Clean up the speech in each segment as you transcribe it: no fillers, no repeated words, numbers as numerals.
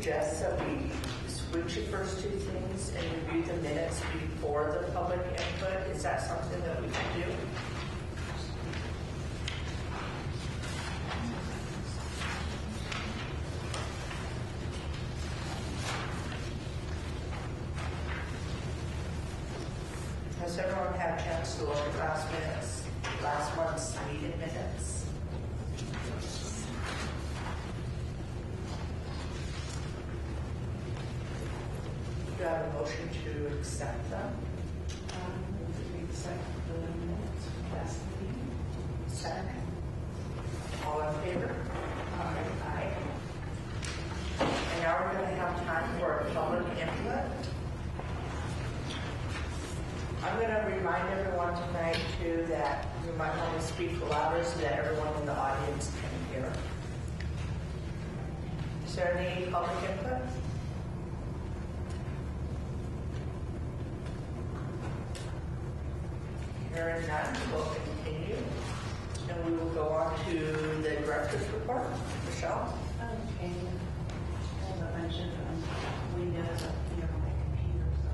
suggest that we switch the first two things and review the minutes before the public input? Is that something that we can do? Has everyone had a chance to look at last month's meeting minutes? Do you have a motion to accept them? We accept the minutes from last meeting. Second. All in favor? Aye. And now we're going to have time for a public input. I'm going to remind everyone tonight, too, that you might want to speak louder so that everyone in the audience can hear. Is there any public input? Hearing none, we'll continue. And we will go on to the director's report. Michelle? Okay. I have a bunch of windows up here on my computer, so.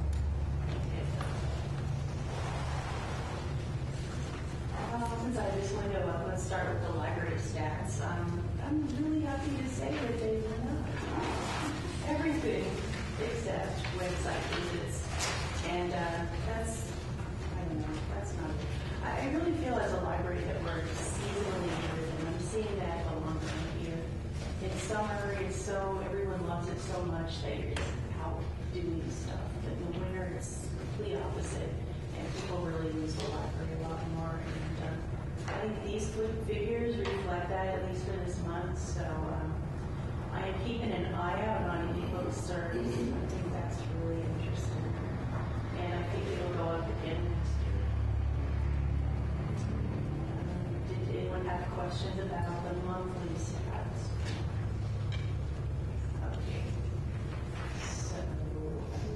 Since I have this window up, let's start with the library stats. I'm really happy to say that they went up. Everything except website visits. And that's, I don't know, that's not, I really feel as a library that we're seasonally driven. I'm seeing that along here. In summer, it's so, everyone loves it so much that you're just out doing stuff. But in the winter, it's complete opposite. And people really use the library a lot more. And I think these figures reflect that, at least for this month. So I am keeping an eye out on e-book search. I think that's really interesting. And I think it'll go up again next year. Did anyone have questions about the monthly stats? Okay. So I'm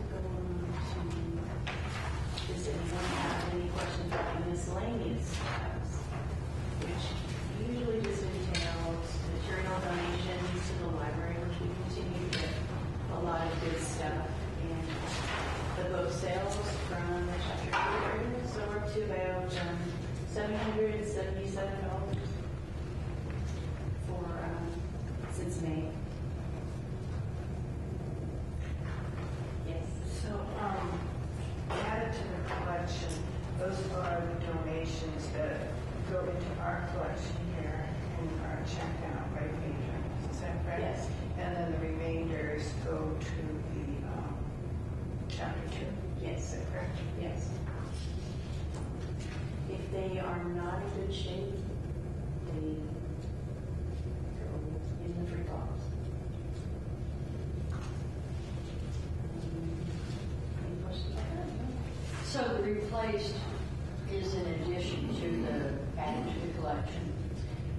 going to, does anyone have any questions about the miscellaneous stats? Which usually just entails material donations to the library, which we continue to get a lot of good stuff. And the book sales from the chapter 2 area, so we're up to about $777 for since May. Yes. So, added to the collection, those are the donations that go into our collection here and are checked out by patrons. Is that correct? Yes. And then the remainders go to the chapter 2. Yes. Is that correct? Yes. If they are not in good shape, they go in the free box. Any questions about that? So the replaced is in addition to the added to the collection.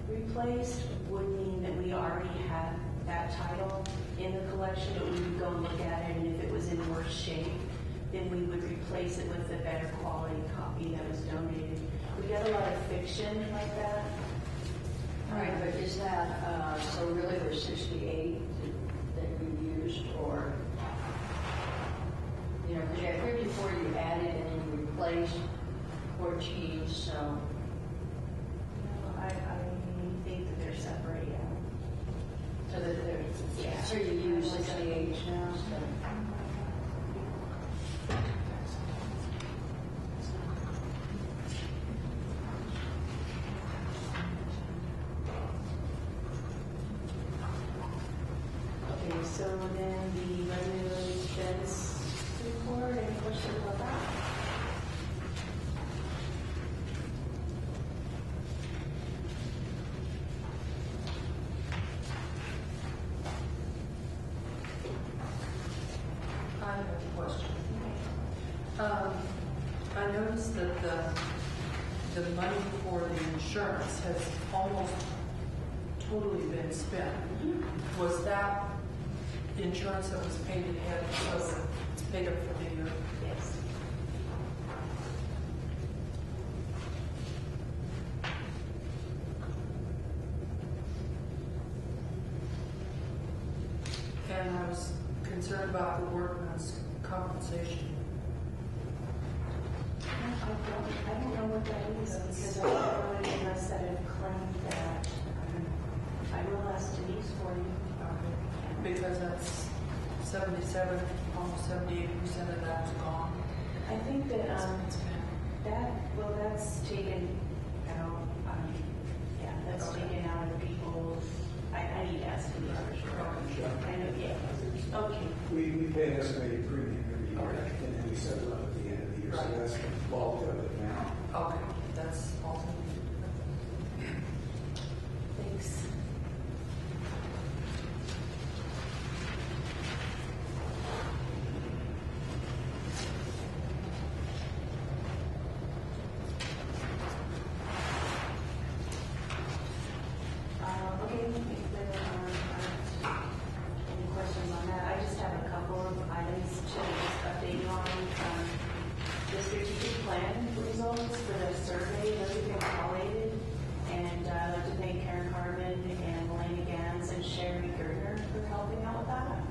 Replaced would mean that we already had that title in the collection, but we would go look at it, and if it was in worse shape, then we would replace it with a better quality copy that was donated. We get a lot of fiction like that. Right, but is that, so really there's 68 that you used, or, you know, because you had 54 you added and then you replaced 14, so. No, I think that they're separated out. So that there's, Yeah. so you use 68 now, so. Okay, so then the revenue expense report, any questions about that? I have a question. I noticed that the money for the insurance has almost totally been spent. Was that the insurance that was paid ahead, so it's paid up for the year? Yes. And I was workman's compensation. I don't know what that is because I don't know any of us that have claimed that. I will ask Denise for you. Because that's 77, almost 78% of that's gone. I think that, that's taken out, yeah, that's Okay. taken out of people's, I need to ask Denise for sure. I know, yeah, okay. We pay an estimated premium every year, Okay. and then we settle up at the end of the year, so Right. that's the bulk of it now. Okay, that's also. Thanks. Okay, if there aren't any questions on that, I just have a couple of items to just update you on. The strategic plan results for the survey, those have been collated, and I'd like to thank Karen Carbon and Melanie Gans and Sherry Gertner for helping out with that.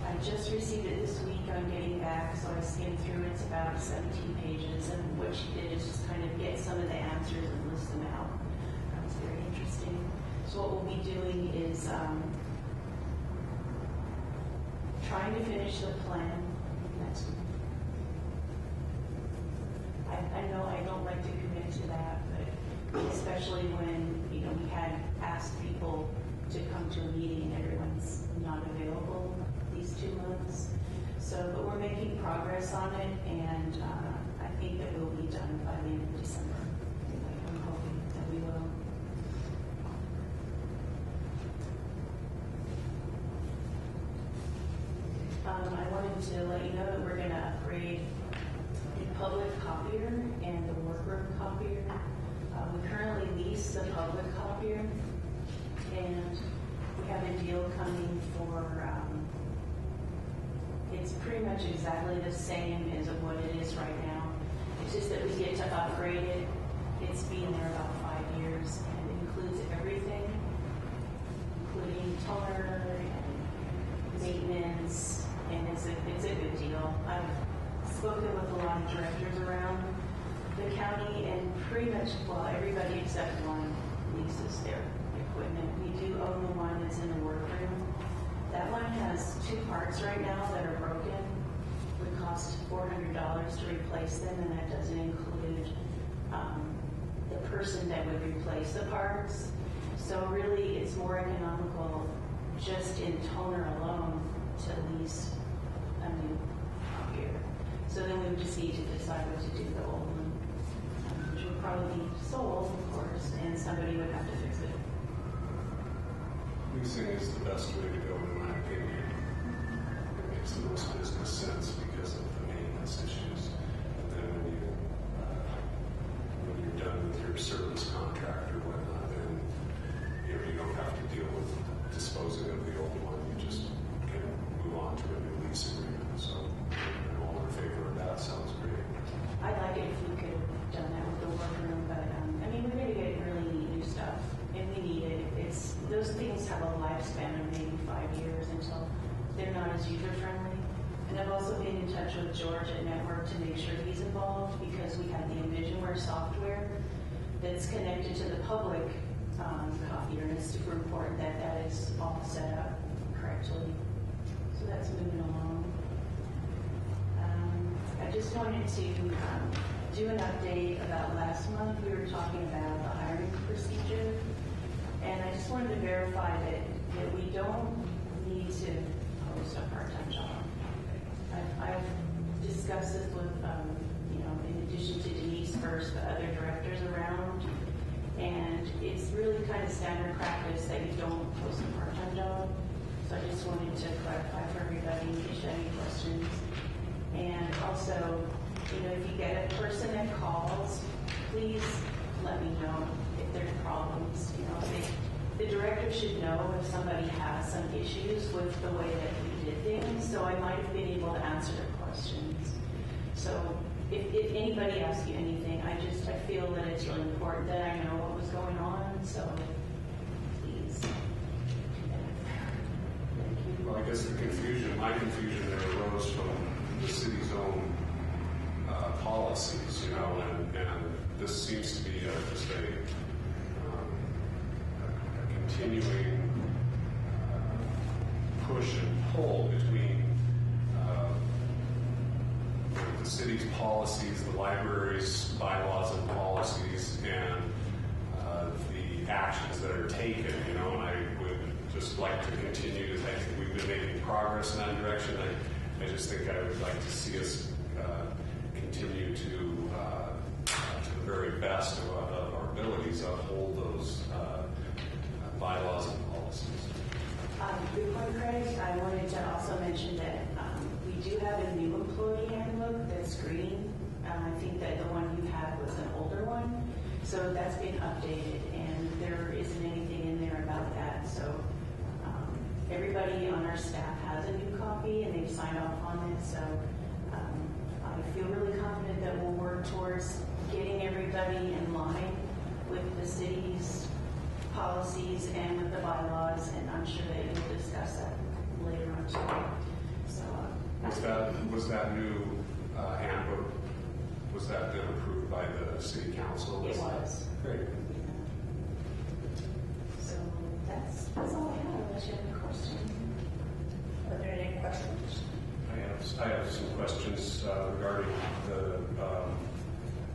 I just received it this week. I'm getting back, so I skimmed through it. It's about 17 pages, and what she did is just kind of get some of the answers and list them out. That was very interesting. So what we'll be doing is trying to finish the plan next week. I know I don't like to commit to that, but especially when, we had asked people to come to a meeting and everyone's not available these 2 months. So, but we're making progress on it, and I think that we'll be done by the end of December. I'm hoping that we will. I wanted to let you know that we're going to upgrade the public copier and the workroom copier. We currently lease the public copier, and we have a deal coming for, it's pretty much exactly the same as what it is right now. It's just that we get to upgrade it. It's been there about 5 years, and it includes everything, including toner and maintenance, and it's a good deal. I've spoken with a lot of directors around the county, and pretty much, well, everybody except one leases their equipment. We do own the one that's in the workroom. That one has 2 parts right now that are broken. It would cost $400 to replace them, and that doesn't include the person that would replace the parts. So really, it's more economical just in toner alone to lease a new copier. So then we would just need to decide what to do with the old one, which would probably be sold, of course, and somebody would have to fix it. Leasing is the best way to go, in my opinion. It makes the most business sense because of the maintenance issues. And then when you're done with your service contract or whatnot, then you don't have to deal with disposing of the old one. You just can move on to a new lease agreement. So I'm all in favor of that. Sounds great. I'd like it if we could have done that with the workroom, but we're going to get really neat new stuff, and we need it. Those things have a lifespan of maybe 5 years until they're not as user-friendly. And I've also been in touch with George at Network to make sure he's involved, because we have the Envisionware software that's connected to the public copier, and it's super important that that is all set up correctly. So that's moving along. I just wanted to do an update about last month. We were talking about the hiring procedure, and I just wanted to verify that we don't need to post a part-time job. I've discussed this with, in addition to Denise first, but other directors around, and it's really kind of standard practice that you don't post a part-time job. So I just wanted to clarify for everybody in case you have any questions. And also, if you get a person that calls, please let me know if there's problems. The director should know if somebody has some issues with the way that we did things, so I might have been able to answer their questions. So if anybody asks you anything, I feel that it's really important that I know what was going on, so please do that. guess my confusion there arose from the city's own policies, and this seems to be just a continuing push and pull between the city's policies, the library's bylaws and policies, and the actions that are taken, and I would just like to continue to, I think we've been making progress in that direction. I just think I would like to see us continue to the very best of our abilities, uphold those bylaws and policies. Good point, Craig. I wanted to also mention that we do have a new employee handbook that's green. I think that the one you had was an older one. So that's been updated, and there isn't anything in there about that. So everybody on our staff has a new copy, and they've signed off on it. So I feel really confident that we'll work towards getting everybody in line with the city's policies and with the bylaws, and I'm sure that you'll discuss that later on today. So Was that new handbook, was that then approved by the city council? it was. Great. So that's all I have, unless you have any questions. Are there any questions? I have some questions regarding the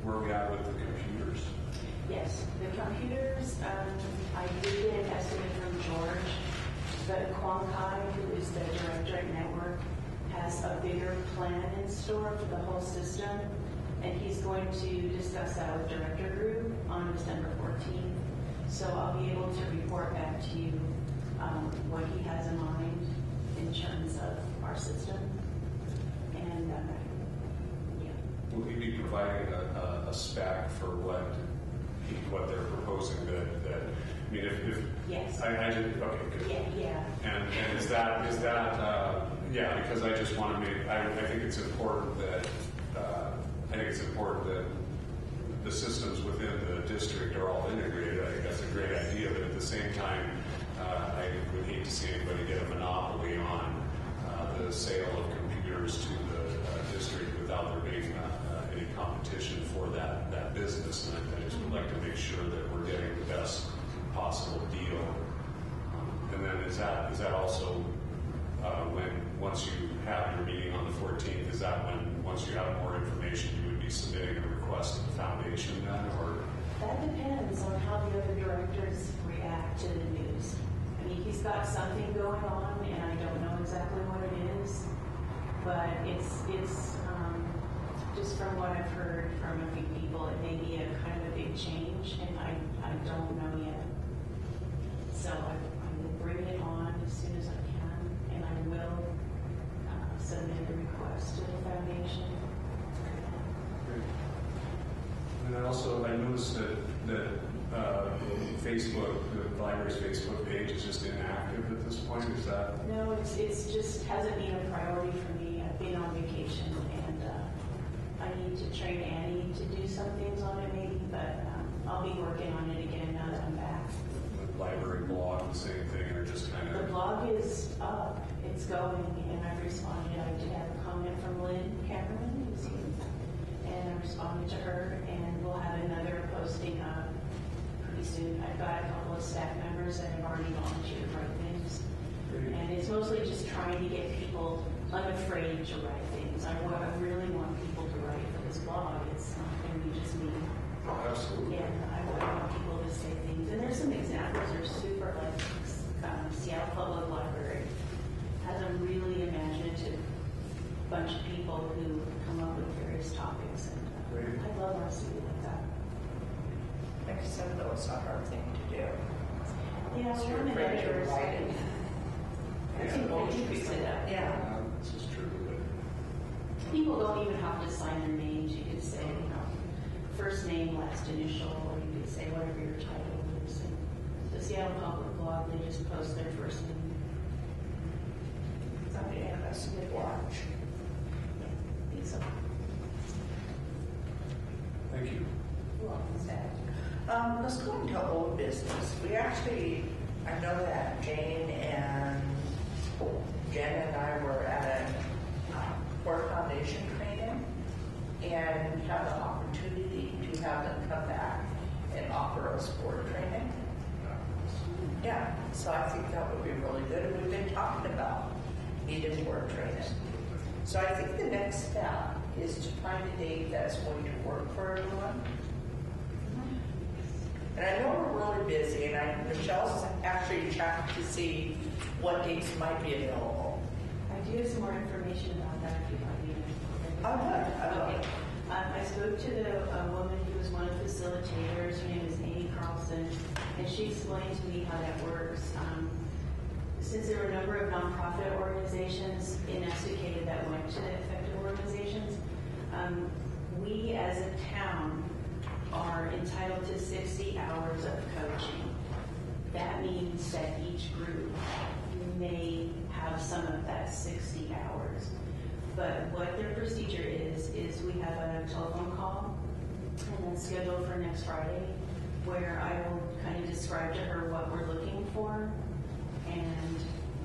where we at with the computers. Yes, the computers, I did get an estimate from George, but Kwang Kai, who is the director at Network, has a bigger plan in store for the whole system, and he's going to discuss that with Director Group on December 14th. So I'll be able to report back to you what he has in mind in terms of our system. And yeah. Will he be providing a spec for what they're proposing that I mean, if Yes. I did, okay, good. Yeah. And is that yeah, because I just want to make, I think it's important that the systems within the district are all integrated. I think that's a great idea, but at the same time, I would hate to see anybody get a monopoly on the sale of computers to the district without there being any competition for that business. And I just would like to make sure that we're getting the best possible deal. And then is that also once you have your meeting on the 14th, is that when, once you have more information, you would be submitting a request to the foundation then, or? That depends on how the other directors react to the news. I mean, he's got something going on, and I don't know exactly what it is, but it's just from what I've heard from a few people, it may be a kind of a big change, and I don't know yet. So I will bring it on as soon as I can, and I will submit a request to the foundation. And I noticed that Facebook, the library's Facebook page is just inactive at this point. Is that? No, it's just hasn't been a priority for me. I've been on vacation, and I need to train Annie to do some things on it maybe, but I'll be working on it again now that I'm back. The library blog, the same thing, or just kind The of? blog is up, it's going, and I've responded. I did have a comment from Lynn Cameron, who's here, and I responded to her, and we'll have another posting up pretty soon. I've got a couple of staff members that have already volunteered to write things, and it's mostly just trying to get people unafraid to write things. I really want people to write for this blog. It's not going to be just me. Oh, absolutely. And I want people to say things. And there's some examples that are super, like Seattle Public Library has a really imaginative bunch of people who come up with various topics. And I love our city like that. Like I said, though, it's a hard thing to do. Yeah, So so you're I'm an afraid to editor. write it. I think they fix it up. Yeah. This is true, but People don't even have to sign their names. You could say, first name, last initial, or you could say whatever your title is. And the Seattle Public Blog, they just post their first name. Somebody has to watch. Yeah, I think so. thank you. Let's go into old business. We actually, I know that Jane and Jen and I were at a Port Foundation training, and we have the opportunity to have them come back and offer us board training. Yeah, so I think that would be really good, and we've been talking about needed board training. So I think the next step is to find a date that's going to work for everyone. And I know we're really busy, and Michelle's actually checked to see what dates might be available. I do have some more information about that if you'd like me to. Oh, good. Okay. I spoke to the woman who was one of the facilitators. Her name is Amy Carlson, and she explained to me how that works. Since there were a number of nonprofit organizations in Estacada that went to the affected organizations, we as a town are entitled to 60 hours of coaching. That means that each group may have some of that 60 hours. But what their procedure is we have a telephone call, and then scheduled for next Friday, where I will kind of describe to her what we're looking for, and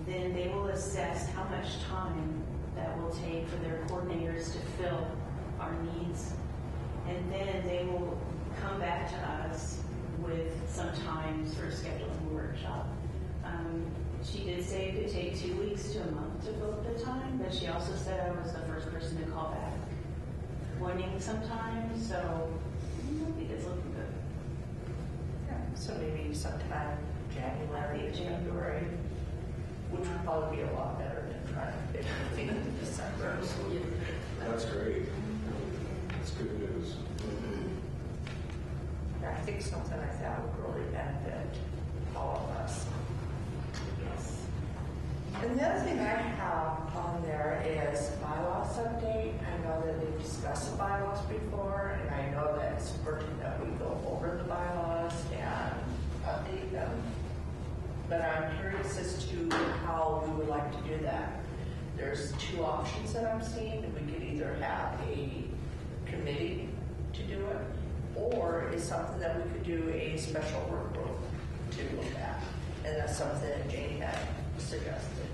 then they will assess how much time that will take for their coordinators to fill our needs. And then they will come back to us with some times for scheduling a workshop. She did say it could take 2 weeks to a month to fill up the time, but she also said I was the first person to call back wanting some time, so I think it's looking good. Yeah, so maybe sometime January, February, which would probably be a lot better than trying to pick anything in December. That's great. That's good news. I think something like that would really benefit all of us. Yes. And the other thing I have on there is bylaws update. I know that we've discussed the bylaws before, and I know that it's important that we go over the bylaws and update them. But I'm curious as to how we would like to do that. There's two options that I'm seeing. We could either have a committee to do it, or is something that we could do a special work group to look at. And that's something that Jane had suggested.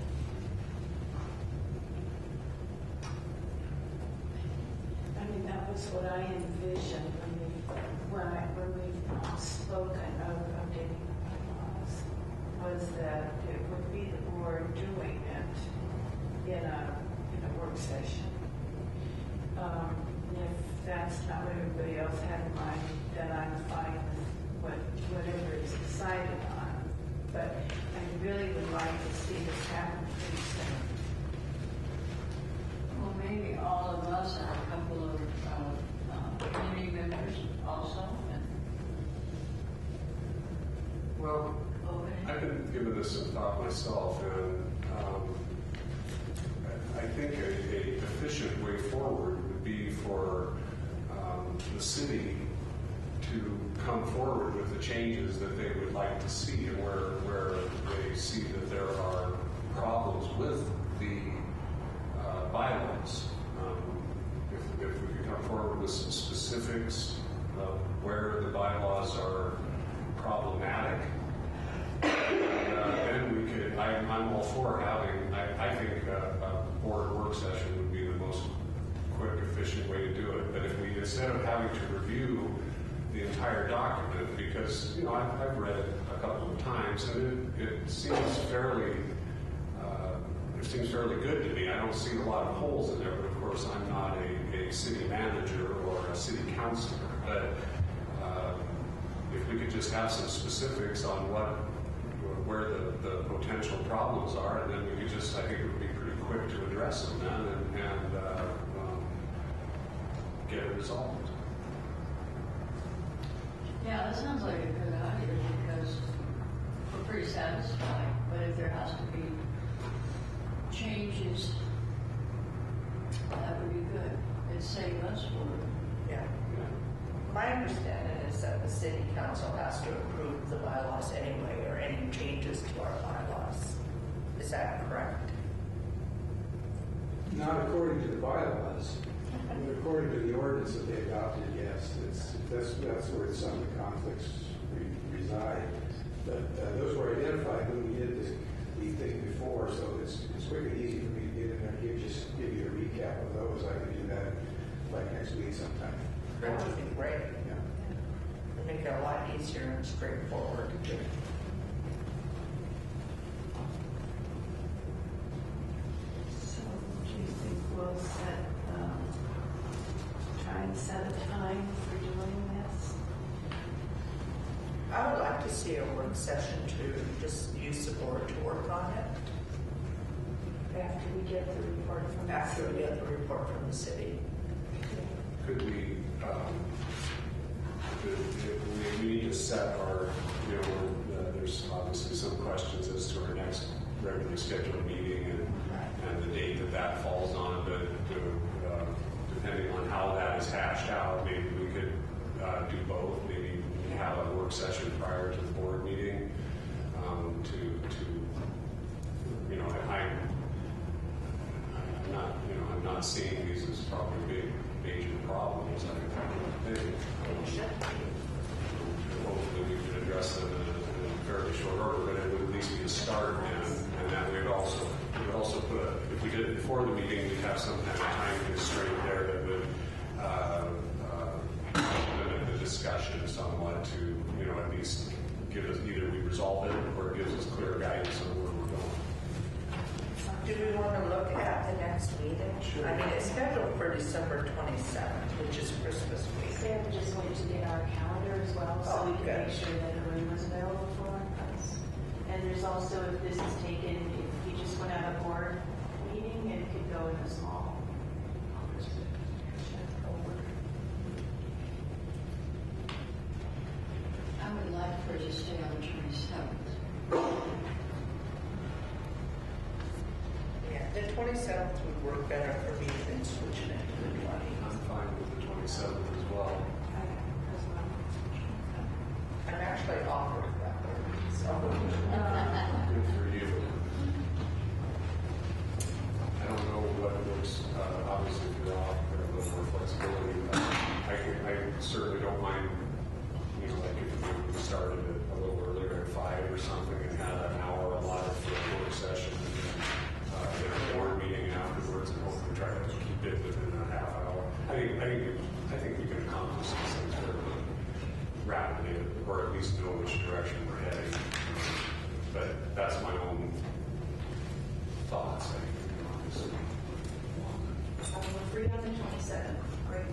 I mean, that was what I envisioned when we spoke of updating the bylaws, was that it would be the board doing it in a work session. If that's not what everybody else had in mind, then I'm fine with whatever is decided on. But I really would like to see this happen pretty soon. Well, maybe all of us and a couple of community members also. Well, I've been giving this some thought myself, and I think a efficient way forward would be for the city to come forward with the changes that they would like to see, and where they see that there are problems with the bylaws. If we could come forward with some specifics of where the bylaws are problematic, then we could, I'm all for having, I think a board work session would be the most quick, efficient way to do it. But if we, instead of having to review the entire document, because, I've read it a couple of times, and it seems fairly good to me. I don't see a lot of holes in there, but of course I'm not a city manager or a city councilor. But if we could just have some specifics on where the potential problems are, and then we could just, I think it would be pretty quick to address them then and get it resolved. Yeah, that sounds like a good idea because we're pretty satisfied, but if there has to be changes, that would be good. It'd save us work. Yeah. My understanding is that the city council has to approve the bylaws anyway, or any changes to our bylaws. Is that correct? Not according to the bylaws, but according to the ordinance that they adopted, yes. That's where some of the conflicts reside. But those were identified when we did these things before, so it's quick and easy next week sometime. That would be great. Yeah. It'd make it a lot easier and straightforward. So do you think we'll try and set a time for doing this? I would like to see a work session to just use the board to work on it After we get the report from the after we city? get the report from the city. Could we need to set our, there's obviously some questions as to our next regularly scheduled meeting and the date that falls on, but depending on how that is hashed out, maybe we could do both. Maybe we have a work session prior to the board meeting I'm not seeing these as probably big major problems. I think hopefully we can address them in a fairly short order, but it would at least be a start, and that we would also put if we did it before the meeting, we'd have some kind of time constraint there that would limit the discussion somewhat to at least give us either we resolve it or it gives us clear guidance on where we're going. Do we want to look at the next meeting? Sure. I mean, it's scheduled for December 27th, which is Christmas week. Sam just wanted to get our calendar as well, so we Oh, can good. make sure that the room was available for us. And there's also, if this is taken, if you just went out a board meeting, it could go in a small. I would like for it to stay on the 27th. Yeah, the 27th would work better for me than switching it to the 20th. I'm fine with the 27th as well. I'm actually off work that week, so. Good for you. I don't know what works, obviously if you're off, there a little more flexibility. I certainly don't mind, like if we started it a little earlier at 5 or something and had an hour allotted for a work session and then a board meeting afterwards and hopefully try to keep it within a half hour. I think we can accomplish these things fairly rapidly, or at least know which direction we're heading. But that's my own thoughts. I think, We're free on the 27th. Great.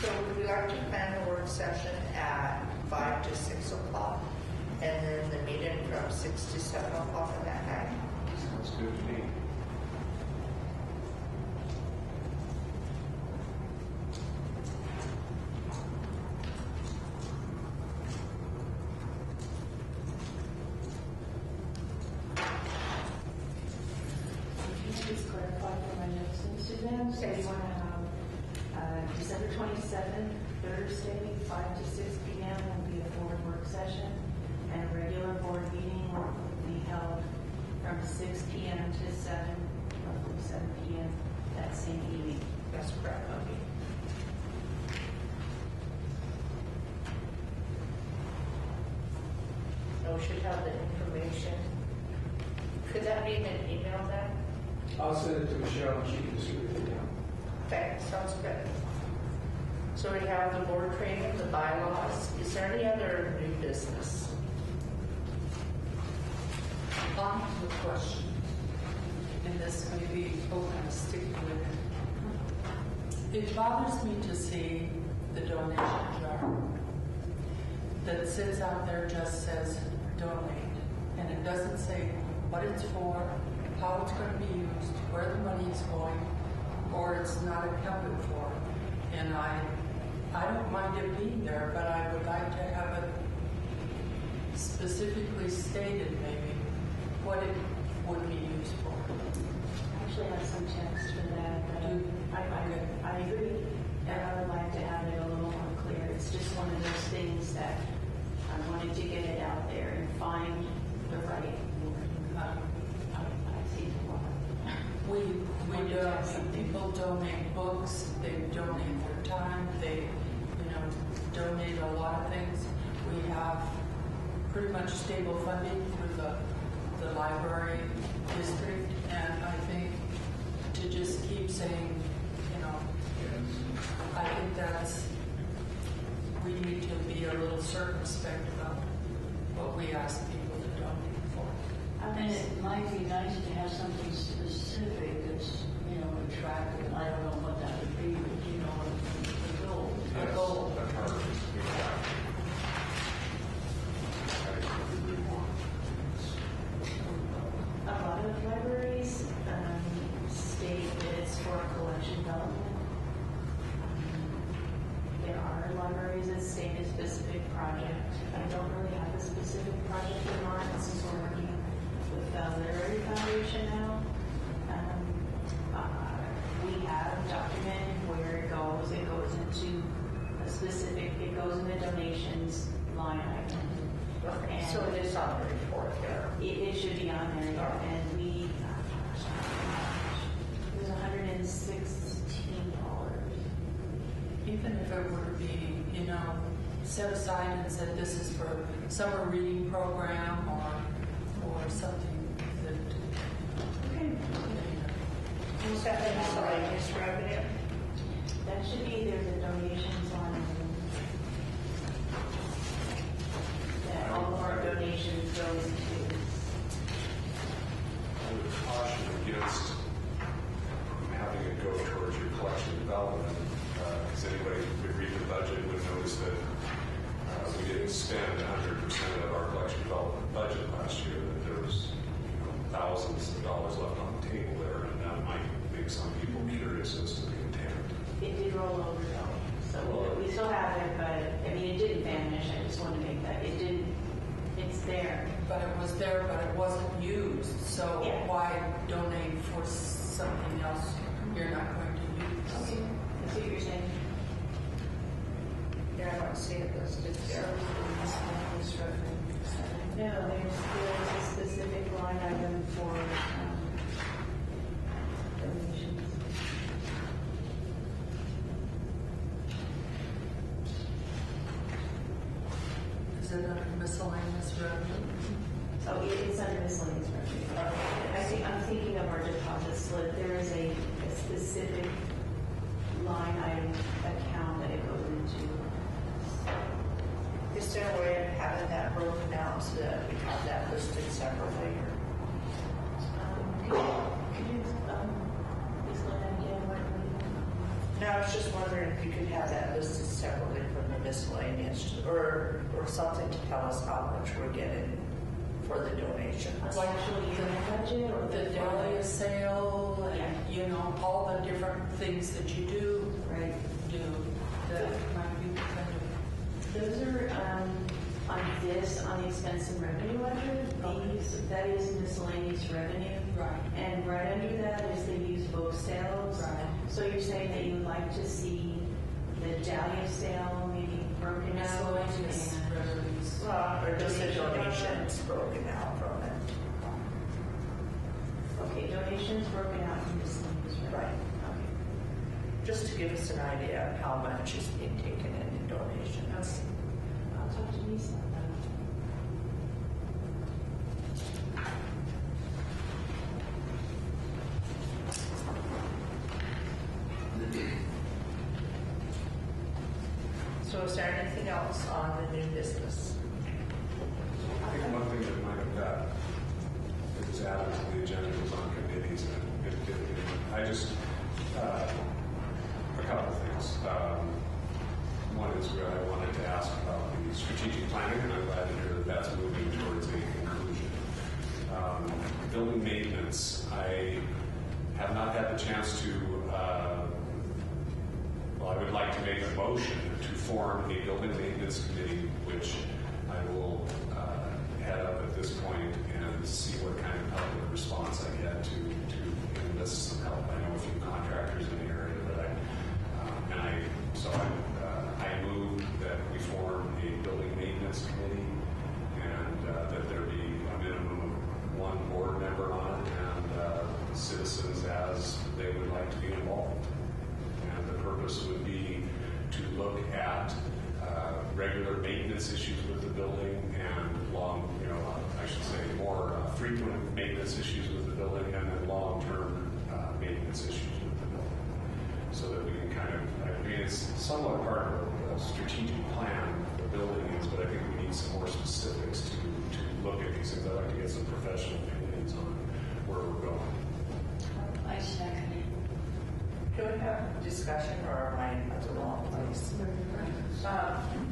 So would we like to plan the work session at 5 to 6 o'clock? And then the meeting from 6 to 7 o'clock on that night? Sounds good to me. Can you just clarify for my notes, Suzanne? So you want to have December 27th, Thursday, 5 to 6 p.m. will be a board work session, and a regular board meeting will be held from 6 p.m. to 7, roughly 7 p.m. that same evening. That's correct, Bobby. So we should have the information. Could that be in an email then? I'll send it to Michelle and she can distribute it down. Okay, sounds good. So we have the board training, the bylaws. Is there any other new business? On to the question, and this may be open to sticking with it. It bothers me to see the donation jar that sits out there just says donate, and it doesn't say what it's for, how it's going to be used, where the money is going, or it's not accounted for. And I don't mind it being there, but I would like to have it specifically stated maybe what it would be used for. I actually have some text for that. I agree, and I would like to have it a little more clear. It's just one of those things that I wanted to get it out there and find the right word. I see a lot. People donate books, they donate their time, they, donate a lot of things. We have pretty much stable funding through the library district, and I think to just keep saying, saying a specific project. I don't really have a specific project in mind since we're working with the Literary Foundation now. We have documented where it goes. It goes into a specific, it goes in the donations line item. Okay, so it is on the report there. It should be on there, and we, it was $116. Even if it were to be, set aside and said this is for summer reading program or something that, Was that the miscellaneous revenue? That should be either the donations line item. That all of our donations go into. I would caution against having it go towards your collection development, because anybody who would read the budget would notice that we didn't spend 100% of our collection development budget last year, that there was thousands of dollars left on the table there, and that might make some people curious as to the intent. It did roll over though, so we still have it, but, it didn't vanish. I just want to make that, it didn't, it's there. but it was there, but it wasn't used. So Yeah. why donate for something else you're not going to use? Okay, I see what you're saying. Yeah, I don't see it listed there. No, there's a specific line item for donations. Is it under miscellaneous revenue? Oh, it's under miscellaneous revenue. I'm thinking of our deposit slip. There is a specific line item account that it goes into. Is there a way of having that broken out so that we have that listed separately? Could you explain that again? No, I was just wondering if you could have that listed separately from the miscellaneous, or something to tell us how much we're getting for the donations. Like actually in the budget or The dahlia sale, and, all the different things that you do, Right. that might be kind of. Those are on the expense and revenue ledger. That is miscellaneous revenue. Right. And right under that is the used book sales. Right. So you're saying that you would like to see the dahlia sale maybe broken out? Miscellaneous and- revenues. Well, or just the donations broken out from it. Okay, donations broken out from miscellaneous revenue. Right. Okay. Just to give us an idea of how much is being taken in donations. I'll talk to Lisa about that. So is there anything else on the new business? I think one thing that might have got, that was added to the agenda was on committees, and I just, a couple of things. One is where I wanted to ask about the strategic planning, and I'm glad to hear that that's moving towards a conclusion. Building maintenance, I have not had the chance to, I would like to make a motion to form a building maintenance committee, which I will head up at this point and see what kind of public response I get to enlist some help. I know a few contractors in the area that I move that we form a building maintenance committee, and that there be a minimum of one board member on it, and citizens as they would like to be involved. And the purpose would be to look at regular maintenance issues with the building and more frequent maintenance issues with the building, and then long-term maintenance issues with the building. So that we can it's somewhat part of the strategic plan the building is, but I think we need some more specifics to look at these things. I'd like to get some professional opinions on where we're going. I second it. Do we have discussion, or am I at the wrong place?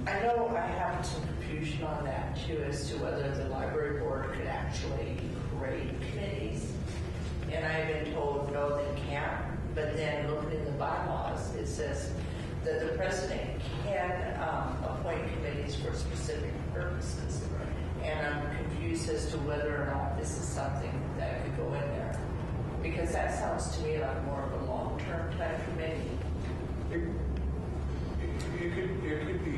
I know I have some confusion on that too, as to whether the library board could actually create committees. And I've been told, no, they can't. But then looking in the bylaws, it says that the president can appoint committees for specific purposes. And I'm confused as to whether or not this is something that could go in there. Because that sounds to me like more of a long-term type committee. It could be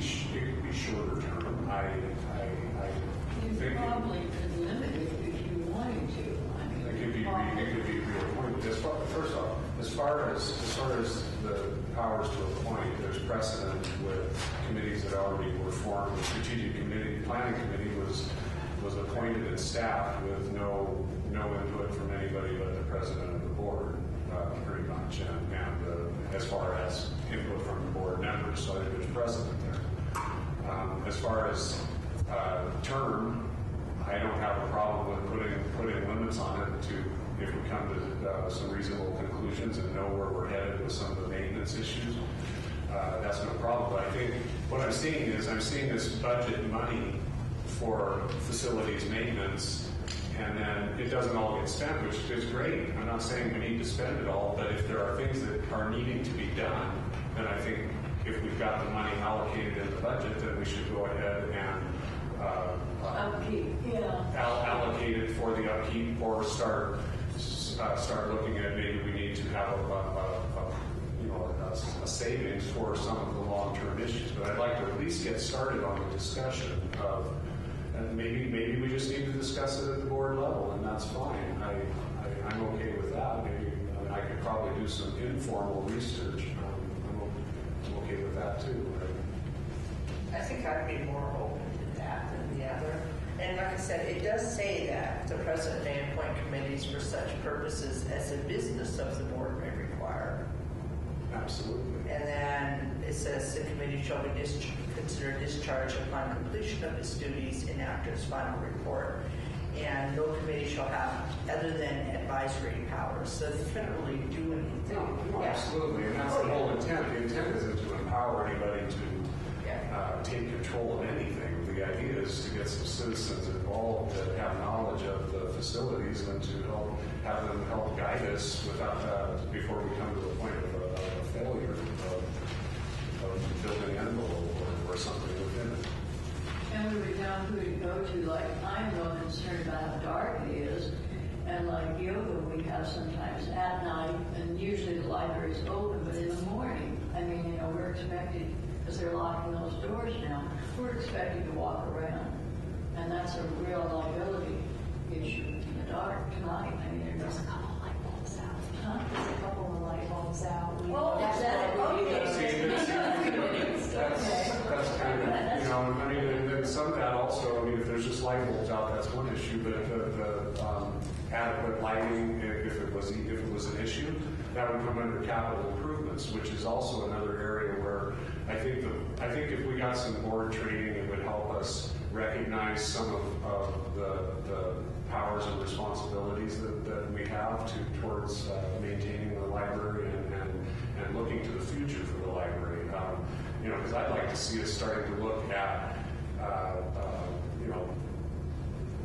shorter term. You think probably could limit it if you wanted to. I mean, it could be reappointed. First off, as far as the powers to appoint, there's precedent with committees that already were formed. The strategic committee, planning committee was appointed and staffed with no input from anybody but the president of the board, pretty much, and as far as input from the board members, so I think there's precedent there. As far as term, I don't have a problem with putting limits on it to, if we come to some reasonable conclusions and know where we're headed with some of the maintenance issues. That's no problem. But I think what I'm seeing this budget money for facilities maintenance, and then it doesn't all get spent, which is great. I'm not saying we need to spend it all, but if there are things that are needing to be done, then I think if we've got the money allocated in the budget, then we should go ahead and upkeep, yeah. Allocate it for the upkeep, or start looking at maybe we need to have a savings for some of the long-term issues. But I'd like to at least get started on the discussion of, and maybe we just need to discuss it at the board level, and that's fine. I'm okay with that. Maybe I could probably do some informal research. I'm okay with that too. I think I'd be more open to that than the other. And like I said, it does say that the president may appoint committees for such purposes as the business of the board may require. Absolutely. And then it says the committee shall be considered discharged upon completion of its duties and after its final report. And no committee shall have other than advisory powers. So they couldn't really do anything. No, absolutely. And that's the whole intent. The intent isn't to empower anybody to take control of anything. The idea is to get some citizens involved that have knowledge of the facilities and to have them help guide us before we come to the point of a failure of building an envelope or something within it. And we would know who to go to. Like, I'm real concerned about how dark it is. And like yoga, we have sometimes at night, and usually the library is open, but in the morning, I mean, we're expected, because they're locking those doors now, we're expected to walk around. And that's a real liability issue in the dark tonight. I mean, there's a couple of light bulbs out. Huh? There's a couple of light bulbs out. Oh, that's that. That's kind of, I mean, and some of that also, I mean, if there's just light bulbs out, that's one issue, but the adequate lighting, if it was an issue, that would come under capital improvements, which is also another area where I think if we got some board training, it would help us recognize some of the powers and responsibilities that we have towards maintaining the library and looking to the future for the library. Because I'd like to see us starting to look at,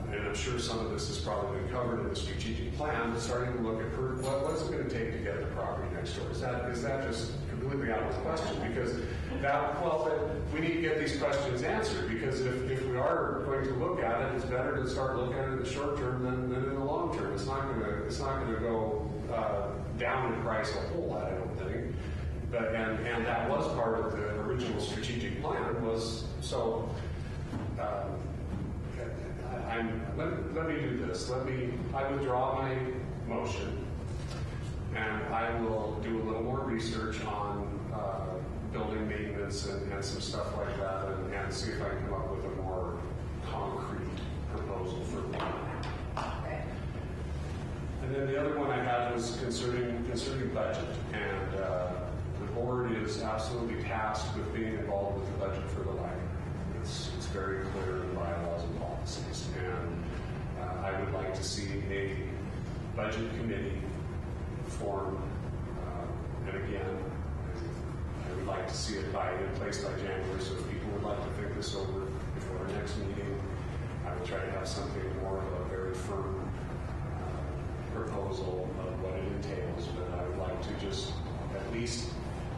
and I'm sure some of this has probably been covered in the strategic plan, but starting to look at what's it going to take to get the property next door. Is that just completely out of the question? Because we need to get these questions answered, because if we are going to look at it, it's better to start looking at it in the short term than in the long term. It's not going to go down in price a whole lot, I don't think. But and that was part of the original strategic plan was so. Let me do this. I withdraw my motion, and I will do a little more research on building maintenance and some stuff like that, and see if I can come up with a more concrete proposal for one. Okay. And then the other one I had was concerning budget, and the board is absolutely tasked with being involved with the budget for the library. It's very clear in the bylaws and policies, and I would like to see a budget committee formed, and again, I would like to see it in place by January, so if people would like to think this over before our next meeting, I would try to have something more of a very firm proposal of what it entails, but I would like to just at least,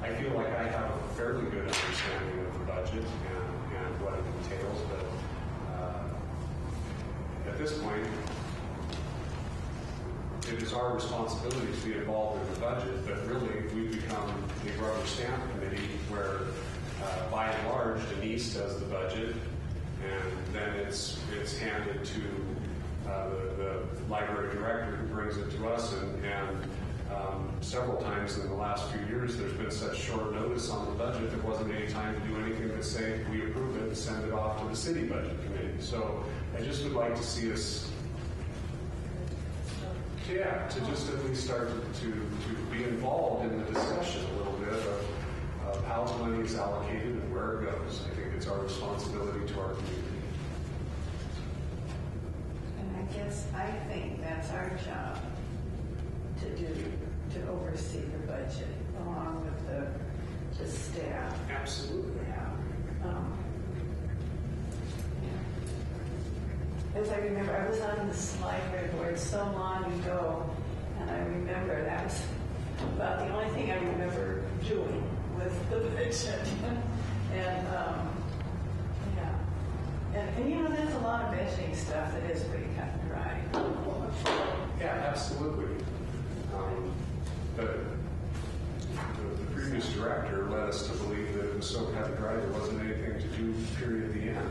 I I feel like I have a fairly good understanding of the budget and what it entails, but at this point, it is our responsibility to be involved in the budget, but really we become a rubber stamp committee where, by and large, Denise does the budget, and then it's handed to the library director who brings it to us, and several times in the last few years there's been such short notice on the budget there wasn't any time to do anything but say we approve it and send it off to the city budget committee. So I just would like to see us to just at least start to be involved in the discussion a little bit of how the money is allocated and where it goes. I think it's our responsibility to our community. And I think that's our job to oversee the budget along with the staff. Absolutely. Yeah. As I remember, I was on this library board so long ago, and I remember that was about the only thing I remember doing with the budget. And and you know, there's a lot of measuring stuff that is pretty cut and dry. Yeah, absolutely. But the previous director led us to believe that it was so cut and dry there wasn't anything to do, period, at the end.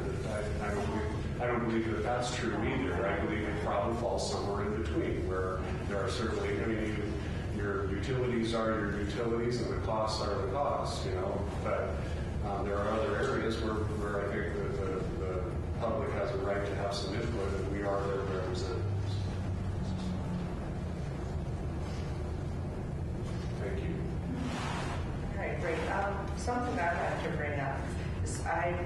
I don't believe that that's true either. I believe it probably falls somewhere in between, where there are certainly, I mean, your utilities are your utilities and the costs are the costs, you know. But there are other areas where I think that the public has a right to have some input, and we are their representatives. Thank you. All right, great. Something I'd like to bring up is I've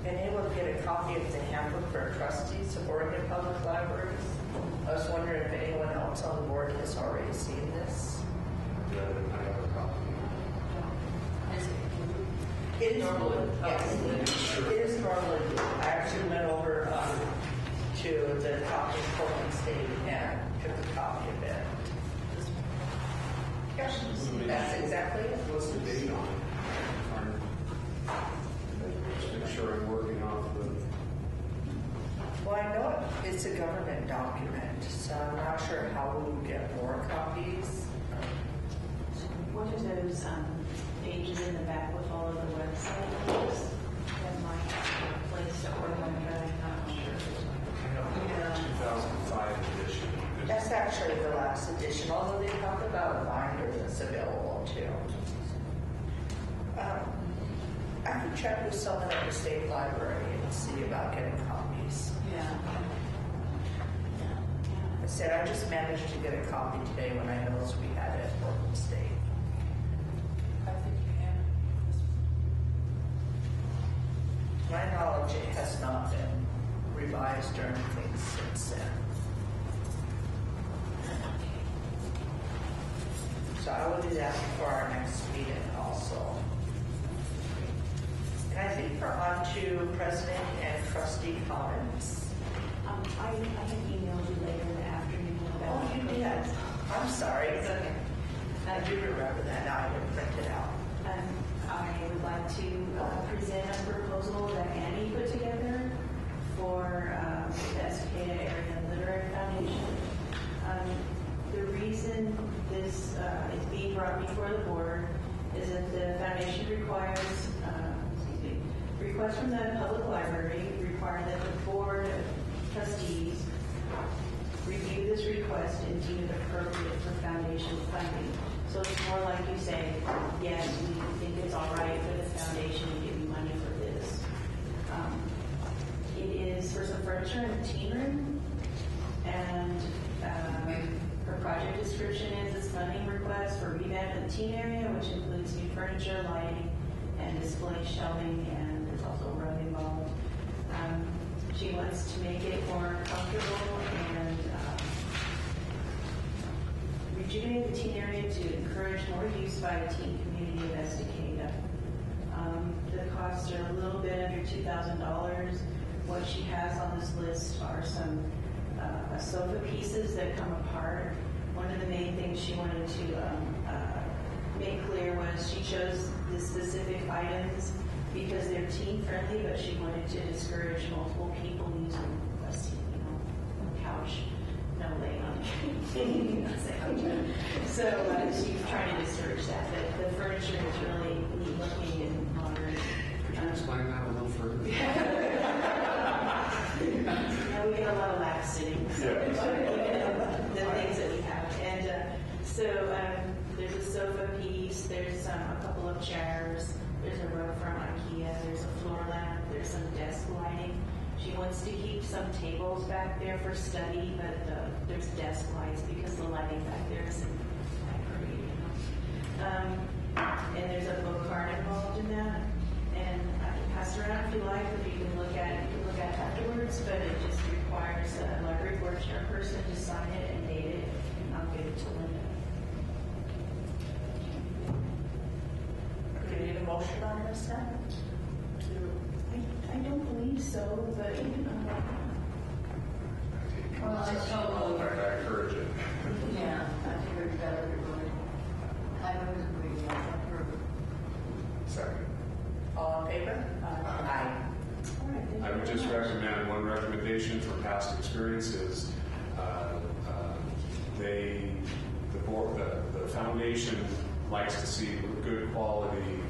been able to get a copy of the handbook for trustees of Oregon Public Libraries. I was wondering if anyone else on the board has already seen this. I have a copy. It is blue. Yes, it is normally blue. I actually went over to the copy of Portland State and took a copy of it. Yes, that's exactly it. What's the date on it? Just make sure I'm working off the. Well, I know it's a government document, so I'm not sure how we will get more copies. What are those pages in the back with all of the website links that might have a place to order them, but I'm not sure. Yeah. 2005 edition. That's actually the last edition, although they talk about a binder that's available too. I could check with someone at the state library and see about getting copies. Yeah. I said I just managed to get a copy today when I noticed we had it at Portland State. I think you can. To my knowledge, it has not been revised or anything since then. So I will do that before our next meeting also. And I think we're on to president and trustee comments. I can email you later in the afternoon about. Oh, you did. I'm sorry. It's okay. I do remember that. Now I didn't print it out. I would like to present a proposal that Annie put together for the Estacada Area Literary Foundation. The reason this is being brought before the board is that the foundation requests from the public library require that the board of trustees review this request and deem it appropriate for foundation funding. So it's more like you say, yes, we think it's all right for the foundation to give you money for this. It is for some furniture in the teen room, and her project description is this funding request for revamp of the teen area, which includes new furniture, lighting, and display shelving, and there's also a rug involved. She wants to make it more comfortable and rejuvenate the teen area to encourage more use by the teen community of Estacada. The costs are a little bit under $2,000. What she has on this list are some sofa pieces that come apart. One of the main things she wanted to make clear was she she chose the specific items because they're teen friendly, but she wanted to discourage multiple people using a seat, couch, no laying on it. So she's trying to discourage that. But the furniture is really neat looking and modern. Could you explain that a little further? Yeah, we get a lot of lap sitting. So the things that we have. And so there's a sofa piece, there's a couple of chairs, there's a rug from IKEA, there's a floor lamp, there's some desk lighting. She wants to keep some tables back there for study, but there's desk lights because the lighting back there isn't that great. And there's a book card involved in that. And I can pass it around if you like, or you can look at it afterwards, but it just requires a library board chairperson to sign it and date it, and I'll give it to Linda. Do you need a motion on this then? I don't believe so, but Well, I told her. I encourage it. Yeah, I think we've got everybody. I would agree, I approve. Second. All in favor? Aye. I would just recommend, one recommendation from past experiences, the foundation likes to see good quality,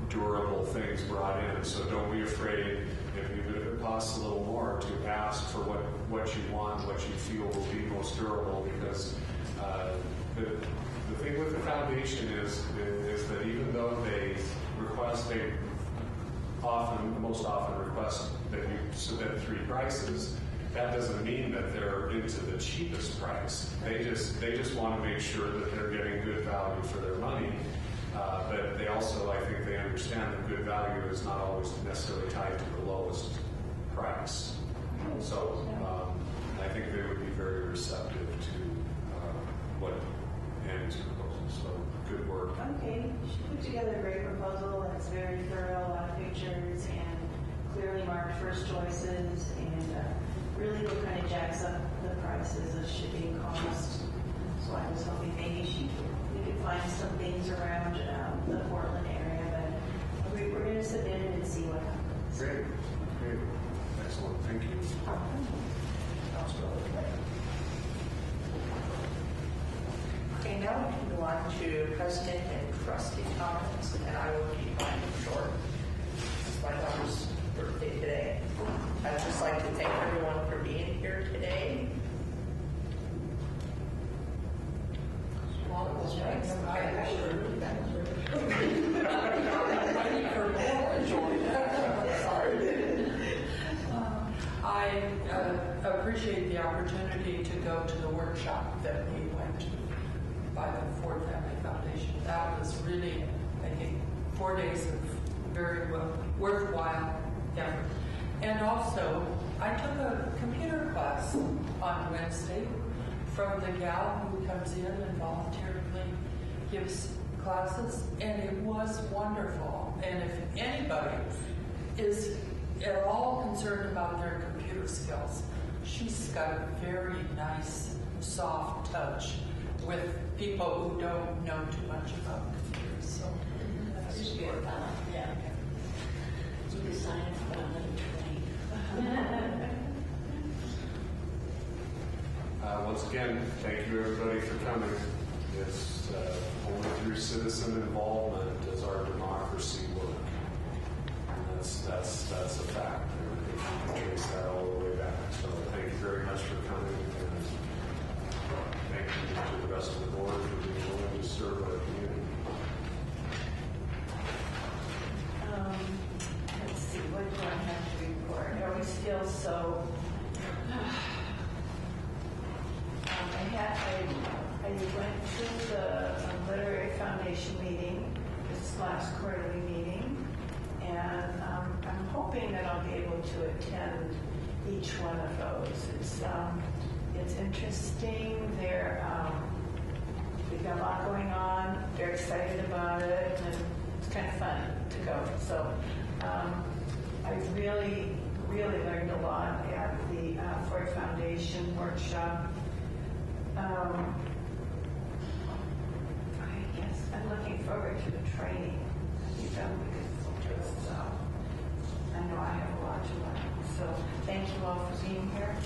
durable things brought in. So don't be afraid, even if it costs a little more, to ask for what you want, what you feel will be most durable, because the thing with the foundation is that even though they most often request that you submit 3 prices, that doesn't mean that they're into the cheapest price. They just want to make sure that they're getting good value for their money. But they also, I think they understand that good value is not always necessarily tied to the lowest price. So I think they would be very receptive to what Annie's proposal. So good work. Okay, she put together a great proposal that's very thorough, a lot of pictures, and clearly marked first choices, and really what kind of jacks up the prices of shipping costs. So I was hoping maybe we could find some things around the Portland area, but we're going to submit it and see what happens. Great. Excellent. Thank you. Okay, now we can go on to president and trustee comments, and I will keep mine short. It's my daughter's birthday today. I'd just like to thank everyone for being here today. I appreciate the opportunity to go to the workshop that we went to by the Ford Family Foundation. That was really, I think, 4 days of very worthwhile effort. And also, I took a computer class on Wednesday from the gal who comes in and voluntarily gives classes, and it was wonderful. And if anybody is at all concerned about their computer skills, she's got a very nice, soft touch with people who don't know too much about computers. So that's good. Yeah. You can sign it for another train. Once again, thank you everybody for coming. It's only through citizen involvement does our democracy work. And that's a fact. We can trace that all the way back. So thank you very much for coming, and thank you to the rest of the board for being willing to serve our community. Let's see, what do I have to report? Are we still so... I went to the Literary Foundation meeting, this last quarterly meeting, and I'm hoping that I'll be able to attend each one of those. It's interesting. We've got a lot going on. They're excited about it, and it's kind of fun to go. So I really learned a lot at the Ford Foundation workshop. I guess I'm looking forward to the training. I think that would be good too. So I know I have a lot to learn. So thank you all for being here.